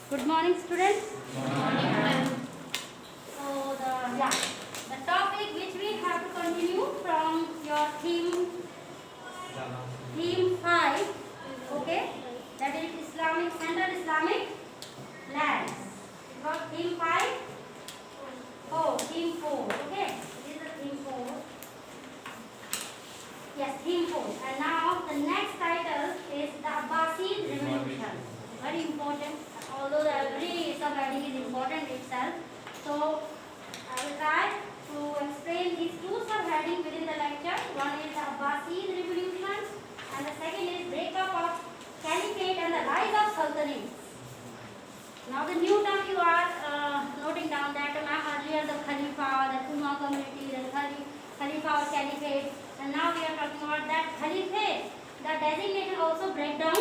Good morning, students. Good morning, ma'am. So the topic which we have to continue from your theme 5, okay, that is Islamic Central Islamic lands. It was theme 5. Oh, theme 4. Okay, this is the theme 4. Yes, theme 4. And now the next title is the Abbasid Revolution. Very important. Although the every subheading is important itself. So I will try to explain these two subheadings within the lecture. One is the Abbasid Revolution, and the second is breakup of Caliphate and the rise of Sultanates. Now the new term you are noting down that earlier the Khalifa, the Umma community, the Khalifa or Caliphate, and now we are talking about that Caliphate. The designation also break down,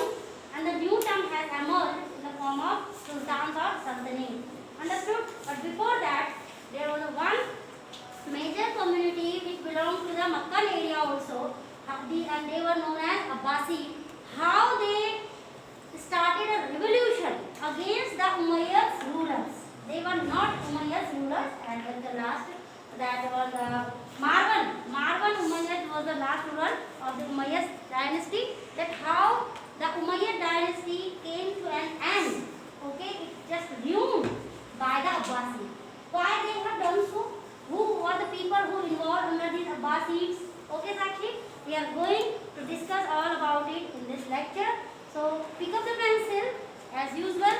and the new term has emerged in the form of Sultans or Sultanate. Understood? But before that, there was one major community which belonged to the Makkan area also, and they were known as Abbasi. How they started a revolution against the Umayyad rulers. They were not Umayyad rulers, and then the last that was Marwan. Marwan Umayyad was the last ruler of the Umayyad dynasty. That how the Umayyad dynasty came to an end. Okay, it just ruined by the Abbasi. Why they have done so? Who were the people who involved under these Abbasids? Okay, Sakshi, we are going to discuss all about it in this lecture. So pick up the pencil as usual.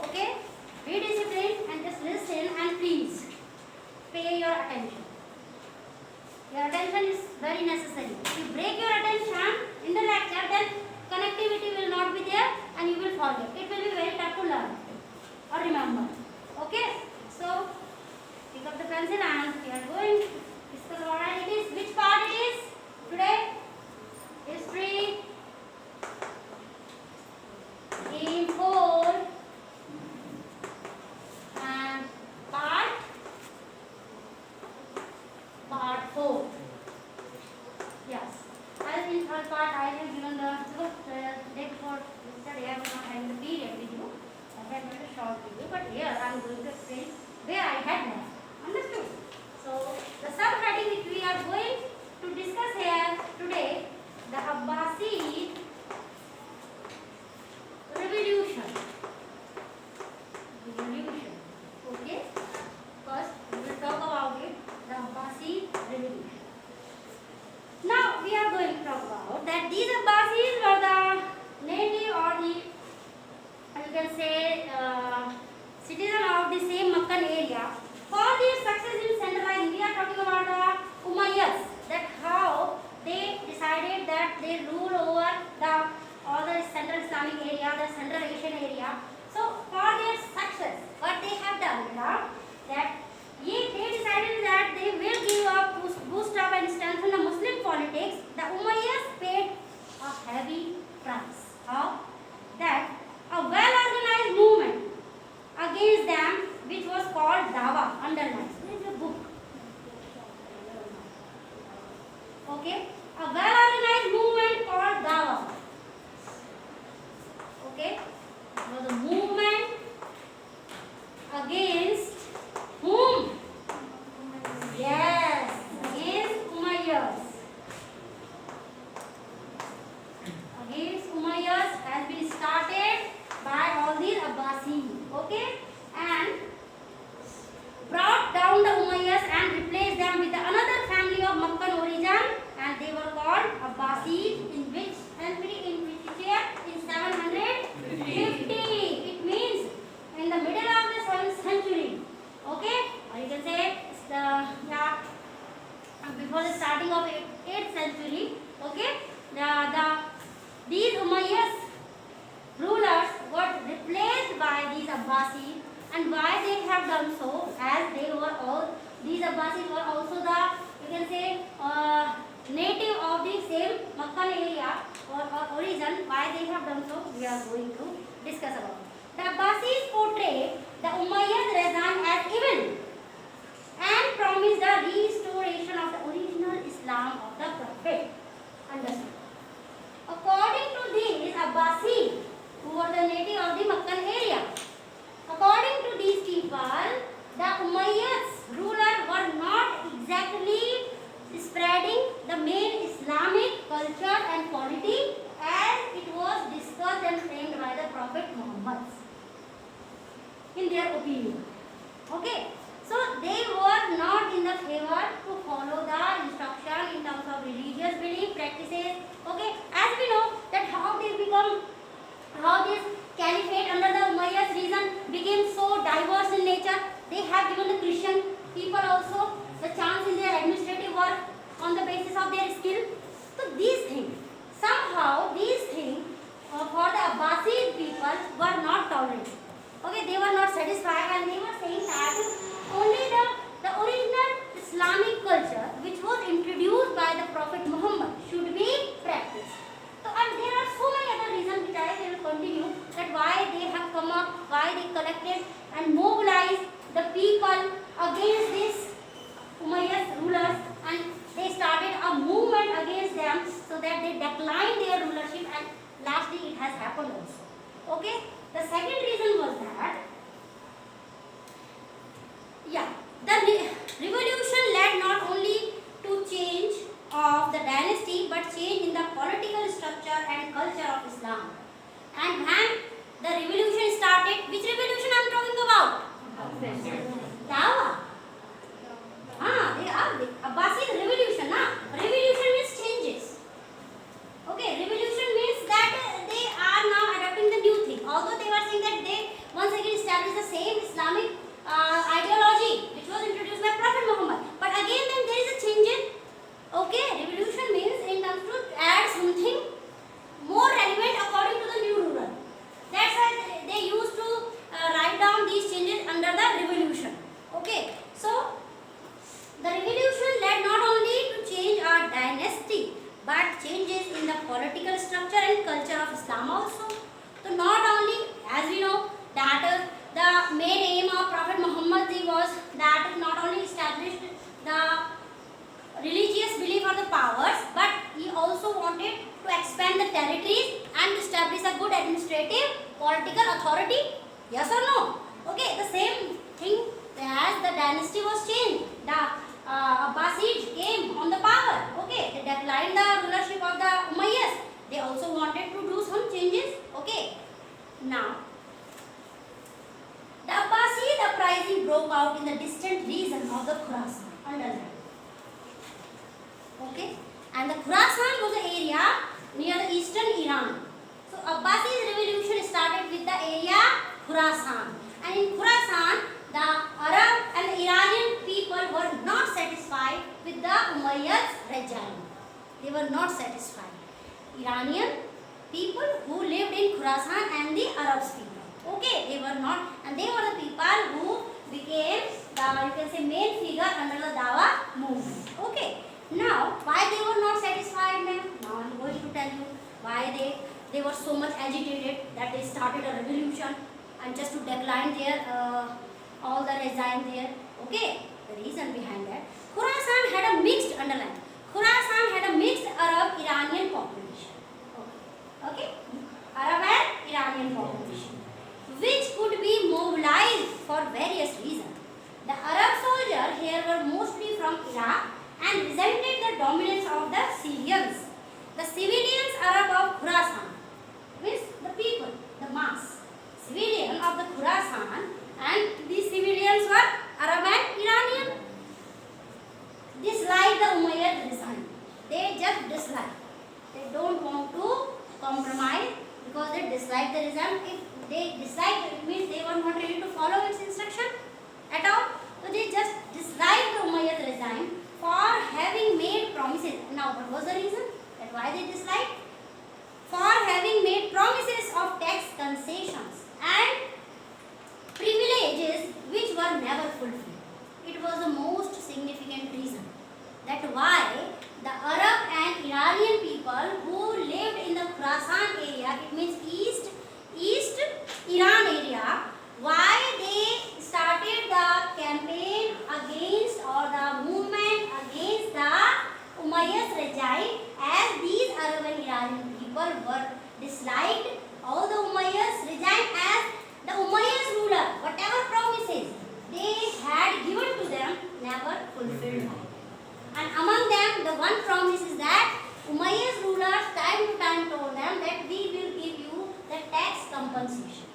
Okay, be disciplined and just listen and please pay your attention. Your attention is very necessary. If you break your attention in the lecture, then connectivity will not be there and you will forget. It will be very tough to learn or remember. Okay, so pick up the pencil and we are going to discuss what it is. Which part it is today? History. Theme 4 and part 4. Yes. As in third part, I have given the day before yesterday. I was not having the period with you. I had made a short video, but here I am going to explain where I had left. Understood? So the subheading which we are going to discuss here today, the Abbasid revolution. Okay. First, we will talk about it. The Abbasid revolution. Now we are going to talk about that these Abbasids were the native or the, you can say, citizen of the same Makkan area. For their success in centralizing, we are talking about the Umayyads. That how they decided that they rule over all the central Islamic area, the central Asian area. So for their success, what they have done now, that they decided that they will give up, boost up and strengthen the Muslim politics. The Umayyads paid a heavy price. How? That a well-organized movement against them, which was called Dawa, underlined. This is a book. Okay? A well-organized movement called Dawa. Okay? It was a movement against whom? Yes, against Umayyads. Against Umayyads has been started by all these Abbasids. Okay? And brought down the Umayyads and replaced them with another family of Makkan origin, and they were called Abbasids. In which century? In which year? In 750. It means in the middle of the 7th century. Okay? Or you can say it's before the starting of 8th century. Okay? These Umayyads rulers were replaced by these Abbasids. And why they have done so? As they were all, these Abbasids were also the, you can say, native of the same Makkan area or origin. Why they have done so? We are going to discuss about. The Abbasids portray the Umayyad regime as evil and promise the restoration of the original Islam of the Prophet. Understood? According to these Abbasids, who were the native of the Makkan area, Muhammad, in their opinion. Okay, so they were not in the favor to follow the instruction in terms of religious belief practices. Okay, as we know that how this caliphate under the Umayyads region became so diverse in nature. They have given the Christian people also the chance in their administrative work on the basis of their skill. So these things, somehow these things for the Abbasid people were not tolerated. Okay, they were not satisfied and they were saying that only the original Islamic culture which was introduced by the Prophet Muhammad should be practiced. So, and there are so many other reasons which I will continue that why they have come up, why they collected and mobilized the people against these Umayyad rulers, and they started a movement against them so that they declined their rulership, and lastly it has happened also. Okay. The second reason was that, the revolution led not only to change of the dynasty but change in the political structure and culture of Islam. And when the revolution started, which revolution I am talking about? Dawa. The Abbasid revolution. Revolution means changes. Okay, revolution means that they are now adopting the new thing. Although they were saying that they once again established the same Islamic ideology which was introduced by Prophet Muhammad. But again then there is a change in. Okay, revolution means in terms to add something more relevant according to the new ruler. That's why they used to write down these changes under the revolution. Okay, so the revolution led not only to change our dynasty but changes in the political structure and culture of Islam also. So not only, as we know that the main aim of Prophet Muhammad was that not only established the religious belief or the powers, but he also wanted to expand the territories and establish a good administrative political authority. Yes or no? Okay, the same thing as the dynasty was changed. The Abbasids came on the power. Okay, they declined the rulership of the Umayyads. They also wanted to do some changes. Okay, now the Abbasid uprising broke out in the distant region of the Khurasan. Underline. Okay, and the Khurasan was an area near the eastern Iran. So Abbasid revolution started with the area Khurasan, and in Khurasan the Arab and the Iranian people were not satisfied with the Umayyads regime. They were not satisfied. Iranian people who lived in Khurasan and the Arabs people. Okay, they were not, and they were the people who became the, you can say, main figure under the Dawa movement. Okay. Now, why they were not satisfied, ma'am? Now I am going to tell you why they were so much agitated that they started a revolution and just to decline their all the regime there. Okay, the reason behind that, Khurasan had a mixed, underline, Khurasan had a mixed Arab-Iranian population. Okay, Arab and Iranian population, which could be mobilized for various reasons. The Arab soldiers here were mostly from Iraq and resented the dominance of the Syrians. The civilians Arab of Khurasan, means the people, the mass, civilian of the Khurasan, and these civilians were Arab and Iranian, disliked the Umayyad regime. They just dislike. They don't want to compromise because they dislike the regime. If they dislike, it means they were not ready to follow its instruction at all. So they just dislike the Umayyad regime for having made promises. Now what was the reason that why they disliked? For having made promises of tax concessions and privileges which were never fulfilled. It was the most significant reason that why the Arab and Iranian people who lived in the Khurasan area, it means East Iran area, why they started the campaign against or the movement against the Umayyad regime, as these Arab and Iranian people were disliked all the Umayyad regime, as the Umayyad ruler, whatever promises they had given to them, never fulfilled. And among them, the one promise is that Umayyad rulers time to time told them that we will give you the tax compensation.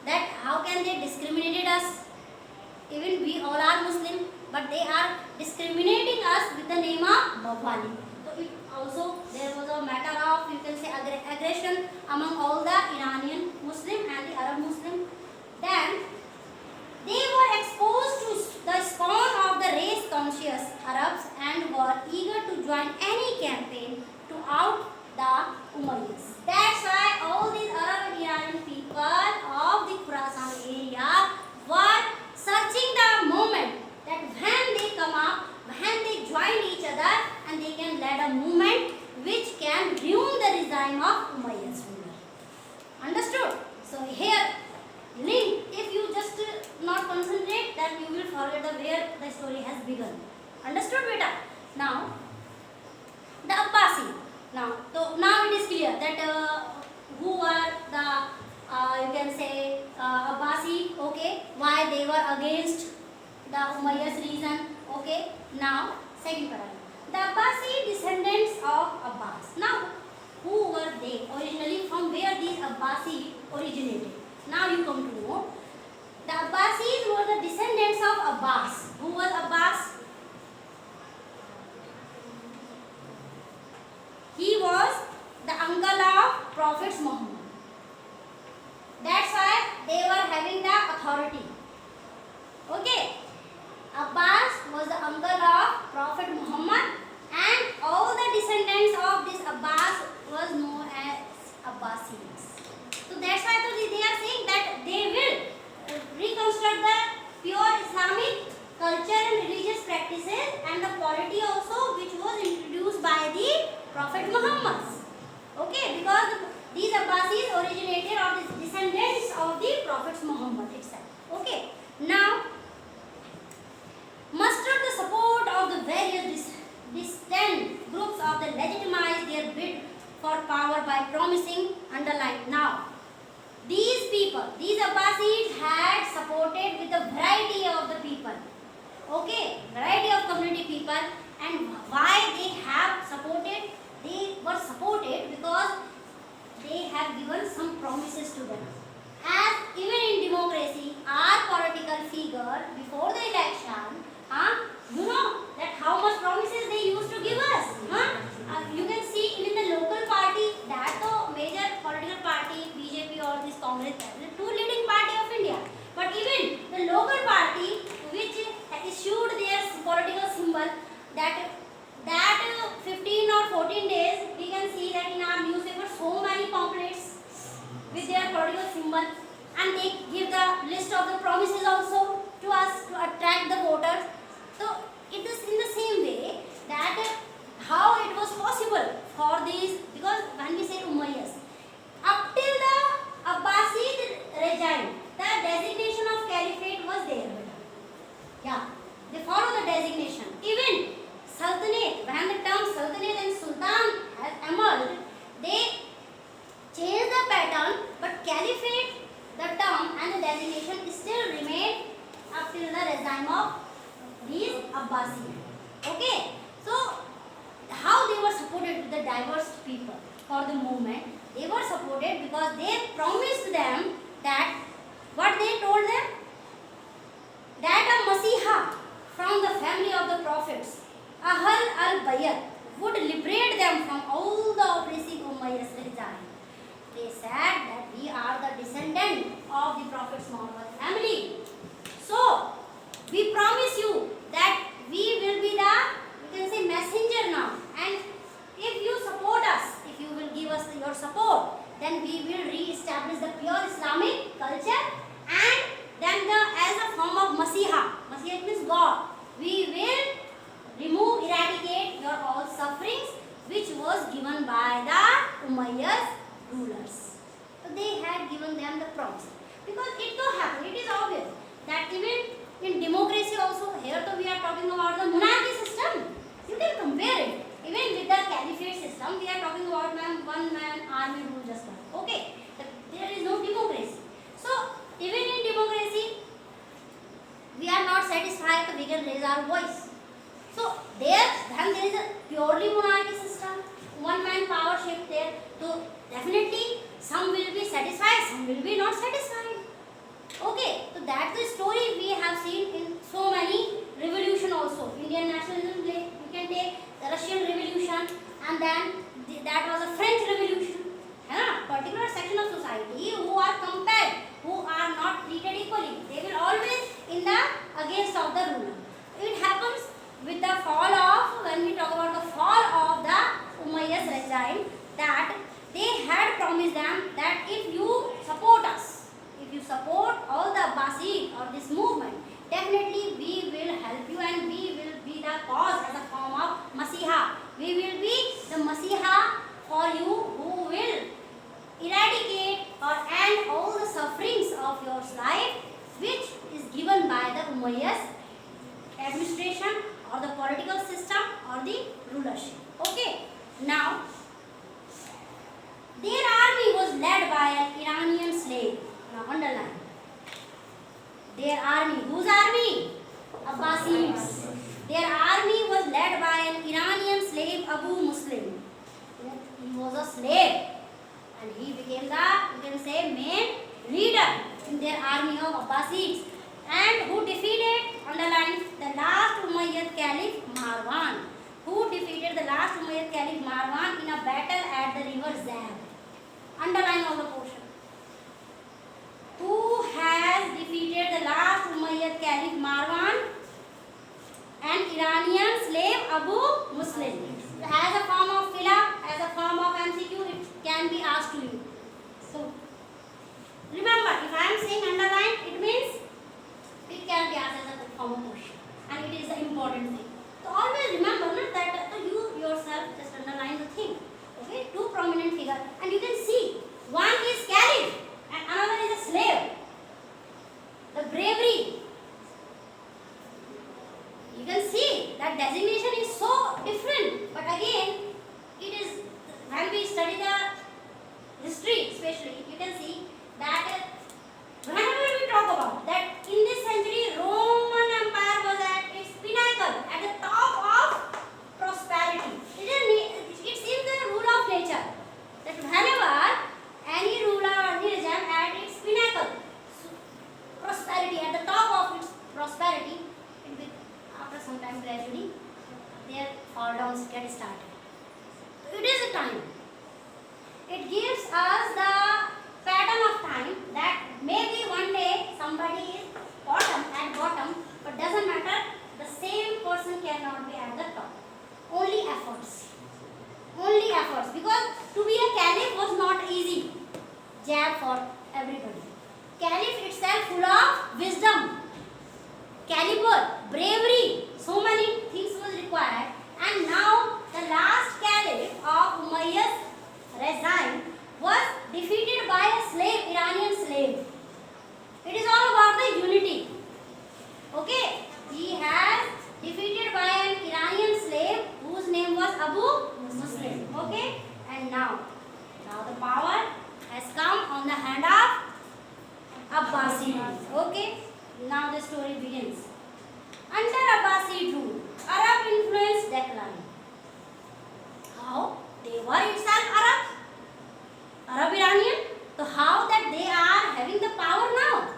that how can they discriminated us? Even we all are Muslim, but they are discriminating us with the name of Mawali. So it also there was a matter of, you can say, aggression among all the Iranian Muslim and the Arab Muslim. Then they were exposed to the scorn of the race conscious Arabs and were eager to join any campaign to out the Umayyads. That's why all these Arab and Iranian people of the Khorasan area were searching the moment that when they come up, when they join each other, and they can lead a movement which can ruin the regime of Umayyads ruler. Understood? So here link, if you just not concentrate, then you will forget the where the story has begun. Understood, beta? Now the Abbasi. Now it is clear that who were the you can say Abbasi. Okay, why they were against the Umayyads region. Okay, now second paragraph. The Abbasi descendants of Abbas. Now who were they originally? From where these Abbasi originated? Now you come to know. The Abbasis were the descendants of Abbas. Who was Abbas? He was the uncle of Prophet Muhammad. That's why they were having the authority. Okay. Abbas was the uncle of Prophet Muhammad, and all the descendants of this Abbas was known as Abbasids. So that's why they are saying that they will reconstruct the pure Islamic culture and religious practices and the polity also which was introduced by the Prophet Muhammad. Okay, because these Abbasis originated or the descendants of the Prophet Muhammad itself. Okay, now mustered the support of the various distant groups of the legitimize their bid for power by promising underline. Now these people, these Abbasids had supported with a variety of the people. Okay, variety of community people. And why they have supported? They were supported because they have given some promises to them. As even in democracy, our political figure before the election, you know that how much promises they used to give us. You can see in the local party that the major political party, BJP or this Congress, the two leading party of India. But even the local party which issued their political symbol, that 15 or 14 days we can see that in our newspaper so many pamphlets with their political symbol, and they give the list of the promises also to us to attract the voters. So it is in the same way that how it was possible for these, because when we say Umayyads, up till the Abbasid regime, the designation of caliphate was there. Yeah, they follow the designation. Even Sultanate, when the term Sultanate and Sultan has emerged, they changed the pattern, but caliphate, the term and the designation still remained up till the regime of these Abbasids. Okay, so how they were supported with the diverse people for the movement? They were supported because they promised them that, what they told them? That a Masiha from the family of the prophets, Ahl al-Bayt, would liberate them from all the oppressive Umayyad regime. They said that we are the descendant of the Prophet Muhammad family. So, we promise you that we will be the, you can say, messenger now. And if you support us, if you will give us your support, then we will re-establish the pure Islamic culture, and then as a form of Masiha, Masiha means God, we will eradicate your all sufferings which was given by the Umayyad rulers. So they had given them the promise. Because it so happened, it is obvious that even in democracy also, here we are talking about the monarchy system. You can compare it. Even with the caliphate system, we are talking about one man army rule just now. Okay, there is no democracy. So even in democracy, we are not satisfied, so we can raise our voice. So then there is a purely monarchy system, one man power shift there. So definitely some will be satisfied, some will be not satisfied. and then that was a French Revolution. है ना, particular section of society who are compared, who are not treated equally, they will always in the against of the ruler. It happens with the fall of, when we talk about the fall of the Umayyad regime, that they had promised them that if you support us, if you support all the Abbasid or this movement, definitely we will help you and we will be the cause as a form of Masiha. We will be the Masiha for you who will eradicate or end all the sufferings of your life which is given by the Umayyad administration or the political system or the rulership. Okay. Now, their army was led by an Iranian slave. Now underline. Their army. Whose army? Abbasids. Their army was led by an Iranian slave, Abu Muslim. He was a slave and he became the, you can say, main leader in their army of Abbasids, and who defeated, underline, the last Umayyad Caliph Marwan. Who defeated the last Umayyad Caliph Marwan in a battle at the river Zab. Underline all the portion. Who has defeated the last Umayyad Caliph Marwan? An Iranian slave, Abu Muslim. As a form of filler, as a form of MCQ, it can be asked to you. So, remember, if I am saying underline, it means it can be asked as a form of question, and it is the important thing. So always remember that you yourself just underline the thing. Okay, two prominent figures, and you can see one is caliph and another is a slave. The bravery, you can see that designation is so different, but again, it is, when we study the history, especially, you can see that whenever we talk about that in this century, Roman Empire was at its pinnacle, at the top of prosperity. It's in the rule of nature that whenever any ruler or any regime at its pinnacle, prosperity, at the top of its prosperity, after some time gradually their fall downs get started. It is a time. It gives us the pattern of time that maybe one day somebody is at bottom, but doesn't matter, the same person cannot be at the top. Only efforts. Only efforts. Because to be a caliph was not easy job for everybody. Caliph itself full of wisdom, caliber, bravery, so many things was required. And now the last caliph of Umayyad regime was defeated by a slave, Iranian slave. It is all about the unity. Okay, he has defeated by an Iranian slave whose name was Abu Muslim. Okay, and now the power has come on the hand of Abbasids. Okay, now the story begins. Under Abbasid rule, Arab influence declined. How? They were itself Arab Iranian. So how that they are having the power now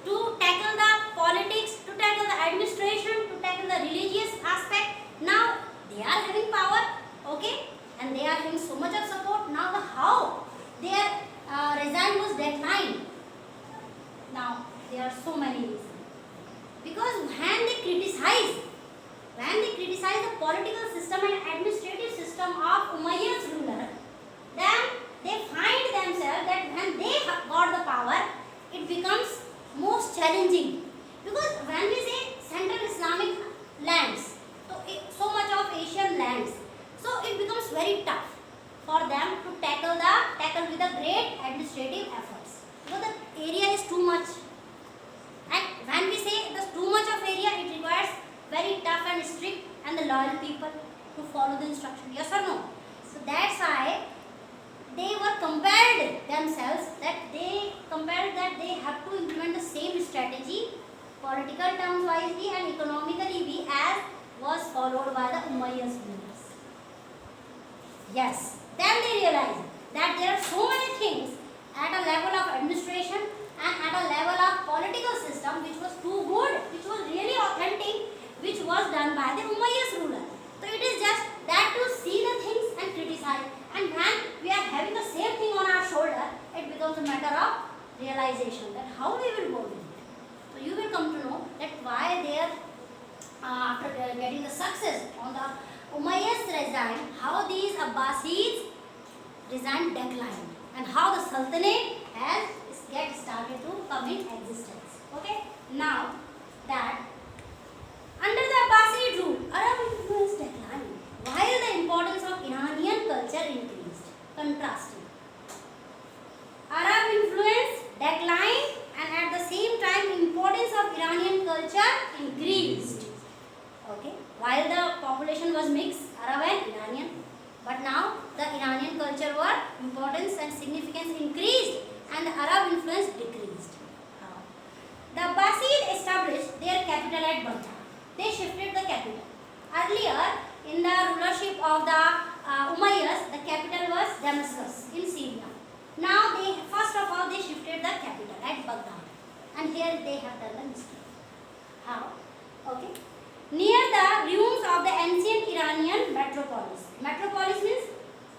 to tackle the politics, to tackle the administration, to tackle the religious aspect. Now they are having power, okay, and they are having so much of support. Now the how their regime was declined. Now there are so many reasons. Because when they criticize the political system and administrative system of Umayyad's ruler, then they find themselves that when they got the power, it becomes most challenging. Because when we say Central Islamic lands, so much of Asian lands, so it becomes very tough for them to tackle with the great administrative efforts. Because the area is too much. And when we say there's too much of area, it requires very tough and strict and the loyal people to follow the instruction. Yes or no? So that's why they were compared themselves that they have to implement the same strategy, political terms wisely and economically as was followed by the Umayyad rulers. Yes. Then they realized that there are so many things at a level of administration and at a level of political system which was too good, which was really authentic, which was done by the Umayyad ruler. So it is just that to see the things and realization that how we will go with it. So you will come to know that why they are after getting the success on the Umayyads regime, how these Abbasids regime declined and how the Sultanate has get started to come in existence. Okay, now that under the Abbasid rule, Arab influence declined while the importance of Iranian culture increased. Contrasting. Arab influence declined and at the same time importance of Iranian culture increased. Okay, while the population was mixed, Arab and Iranian, but now the Iranian culture were importance and significance increased and the Arab influence decreased. The Abbasid established their capital at Baghdad. They shifted the capital. Earlier, in the rulership of the Umayyads, the capital was Damascus in Syria. Now, first of all, they shifted the capital at Baghdad. And here they have done the mistake. How? Okay. Near the ruins of the ancient Iranian metropolis. Metropolis means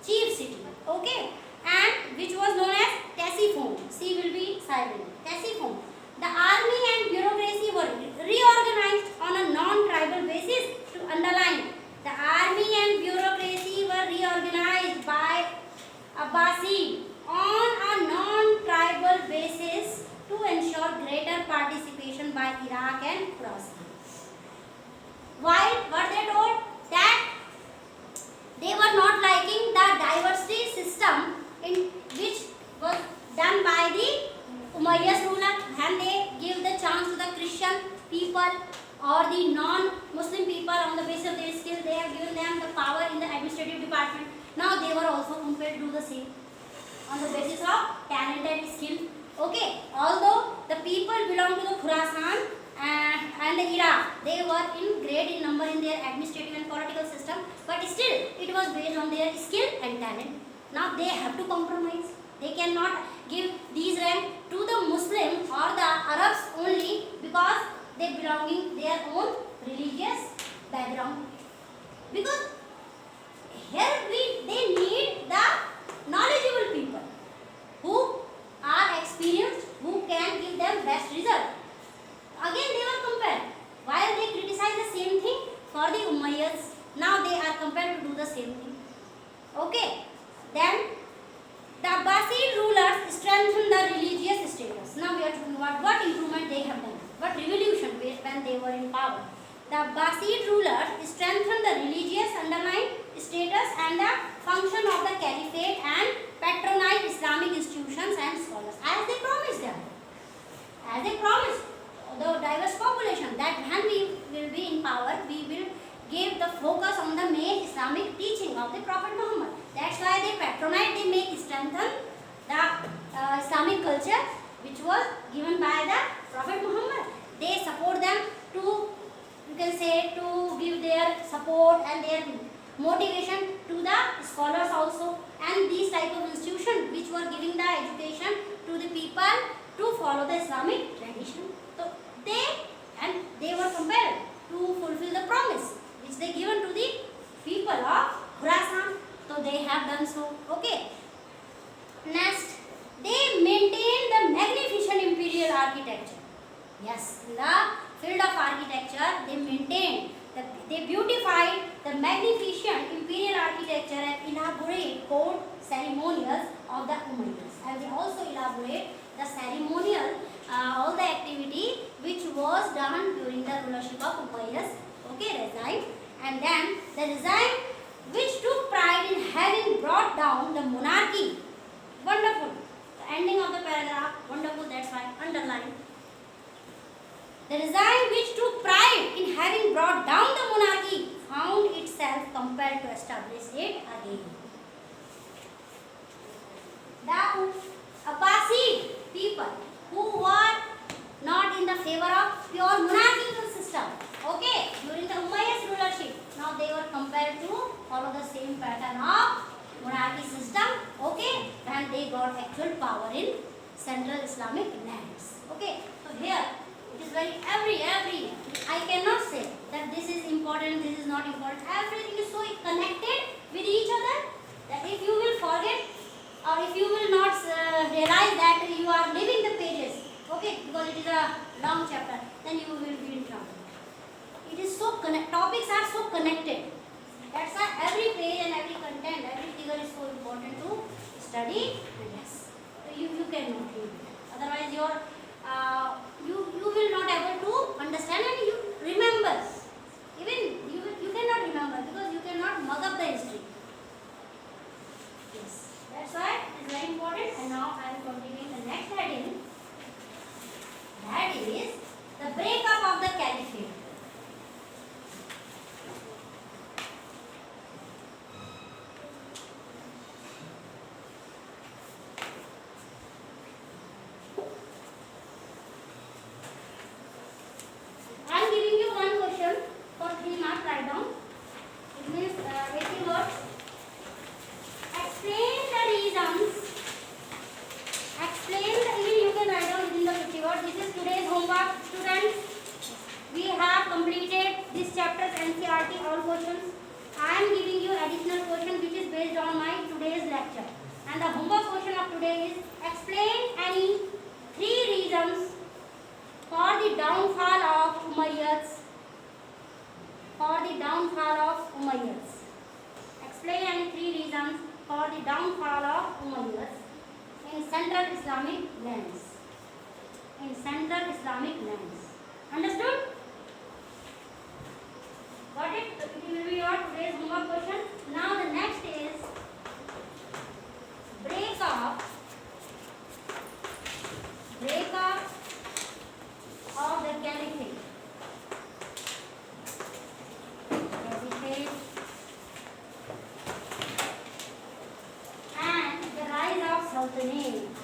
chief city. Okay. And which was known as Ctesiphon. C will be silent. Ctesiphon. The army and bureaucracy were reorganized on a non-tribal basis to underline. The army and bureaucracy were reorganized by Abbasid on a non-tribal basis to ensure greater participation by Iraq and Khorasan. While were they told that they were not liking the diversity system in which was done by the Umayyad ruler, and they give the chance to the Christian people or the non-Muslim people on the basis of their skill. They have given them the power in the administrative department. Now they were also compelled to do the same on the basis of talent and skill. Okay, although the people belong to the Khorasan and the Iraq, they were in great in number in their administrative and political system, but still it was based on their skill and talent. Now they have to compromise. They cannot give these rank to the Muslim or the Arabs only because they belonging their own religious background. Because here they need the knowledgeable people who are experienced, who can give them best result. Again they were compared. While they criticize the same thing for the Umayyads, now they are compelled to do the same thing. Okay, then the Abbasid rulers strengthened the religious status. Now we are talking about what improvement they have done, what revolution when they were in power. The Abbasid rulers strengthened the religious underlying status and the function of the caliphate and patronized Islamic institutions and scholars as they promised them. As they promised the diverse population that when we will be in power, we will give the focus on the main Islamic teaching of the Prophet Muhammad. That's why they patronize, they make strengthen the Islamic culture which was given by the Prophet Muhammad. They support them to, you can say, to give their support and their motivation to the scholars also, and these type of institutions which were giving the education to the people to follow the Islamic tradition. So they were compelled to fulfill the promise which they given to the people of Khorasan. So they have done so. Okay. Next, they maintained the magnificent imperial architecture. Yes, in the field of architecture, they maintained, they beautified the magnificent imperial architecture and elaborate court ceremonials of the Umayyads. And they also elaborate the ceremonial, all the activity which was done during the rulership of Umayyads. Okay, regime. And then the regime which took pride in having brought down the monarchy. Wonderful. The ending of the paragraph, wonderful, that's why underline. The regime which took pride in having brought down the monarchy found itself compelled to establish it again. The Abbasid people who were not in the favor of pure monarchical system, okay, during the Umayyad rulership, now they were compelled to follow the same pattern of monarchy system, okay, and they got actual power in Central Islamic lands. Okay, so here it is very every I cannot say that this is important, this is not important. Everything is so connected with each other that if you will forget or if you will not realize that you are leaving the page is a long chapter, then you will be in trouble. It is so topics are so connected. That's why every page and every content, every figure is so important to study. Yes, so you cannot read it. Otherwise, you will not able to understand and you remember. Even you cannot remember because you cannot mug up the history. Yes, that's why it's very important. And now I will continue the next heading. That is the breakup of the caliphate. I am giving you one question for 3 marks. Write down. It means 80 words. Explain the reasons. Explain the, even you can write down within the 50 words. This is today's homework, students. We have completed this chapter's NCERT all questions. I am giving you additional question which is based on my today's lecture. And the homework question of today is explain any 3 reasons for the downfall of Umayyads. For the downfall of Umayyads. Explain any 3 reasons for the downfall of Umayyads in Central Islamic lands. In Central Islamic lands. Understood? Got it? It will be your today's homework question. Now the next is breakup of the caliphate. And the rise of sultanate.